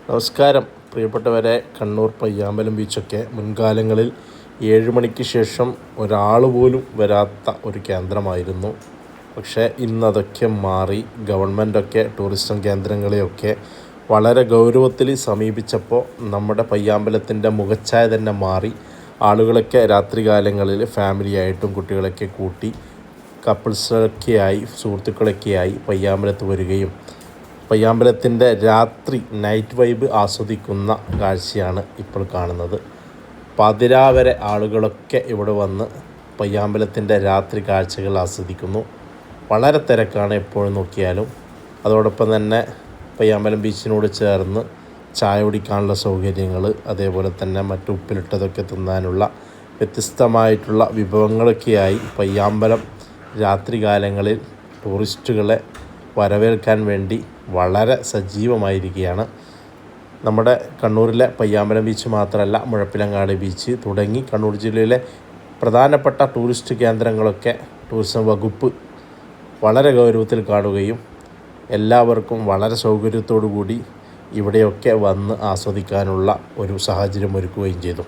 നമസ്കാരം പ്രിയപ്പെട്ടവരെ. കണ്ണൂർ പയ്യാമ്പലം ബീച്ചൊക്കെ മുൻകാലങ്ങളിൽ 7 മണിക്ക് ശേഷം ഒരാൾ പോലും വരാത്ത ഒരു കേന്ദ്രമായിരുന്നു. പക്ഷേ ഇന്നതൊക്കെ മാറി. ഗവൺമെൻറ്റൊക്കെ ടൂറിസം കേന്ദ്രങ്ങളെയൊക്കെ വളരെ ഗൗരവത്തിൽ സമീപിച്ചപ്പോൾ നമ്മുടെ പയ്യാമ്പലത്തിൻ്റെ മുഖച്ഛായ തന്നെ മാറി. ആളുകളൊക്കെ രാത്രികാലങ്ങളിൽ ഫാമിലിയായിട്ടും കുട്ടികളൊക്കെ കൂട്ടി കപ്പിൾസൊക്കെയായി സുഹൃത്തുക്കളൊക്കെയായി പയ്യാമ്പലത്ത് വരികയും പയ്യാമ്പലത്തിൻ്റെ രാത്രി നൈറ്റ് വൈബ് ആസ്വദിക്കുന്ന കാഴ്ചയാണ് ഇപ്പോൾ കാണുന്നത്. പതിരാവരെ ആളുകളൊക്കെ ഇവിടെ വന്ന് പയ്യാമ്പലത്തിൻ്റെ രാത്രി കാഴ്ചകൾ ആസ്വദിക്കുന്നു. വളരെ തിരക്കാണ് എപ്പോഴും നോക്കിയാലും. അതോടൊപ്പം തന്നെ പയ്യാമ്പലം ബീച്ചിനോട് ചേർന്ന് ചായ കുടിക്കാനുള്ള സൗകര്യങ്ങൾ, അതേപോലെ തന്നെ മറ്റു ഉപ്പിലിട്ടതൊക്കെ തിന്നാനുള്ള വ്യത്യസ്തമായിട്ടുള്ള വിഭവങ്ങളൊക്കെയായി പയ്യാമ്പലം രാത്രികാലങ്ങളിൽ ടൂറിസ്റ്റുകളെ വരവേൽക്കാൻ വേണ്ടി വളരെ സജീവമായിരിക്കുകയാണ്. നമ്മുടെ കണ്ണൂരിലെ പയ്യാമ്പലം ബീച്ച് മാത്രമല്ല, മുഴപ്പിലങ്ങാട് ബീച്ച് തുടങ്ങി കണ്ണൂർ ജില്ലയിലെ പ്രധാനപ്പെട്ട ടൂറിസ്റ്റ് കേന്ദ്രങ്ങളൊക്കെ ടൂറിസം വകുപ്പ് വളരെ ഗൗരവത്തിൽ കാണുകയും എല്ലാവർക്കും വളരെ സൗകര്യത്തോടു കൂടി ഇവിടെയൊക്കെ വന്ന് ആസ്വദിക്കാനുള്ള ഒരു സാഹചര്യം ഒരുക്കുകയും ചെയ്തു.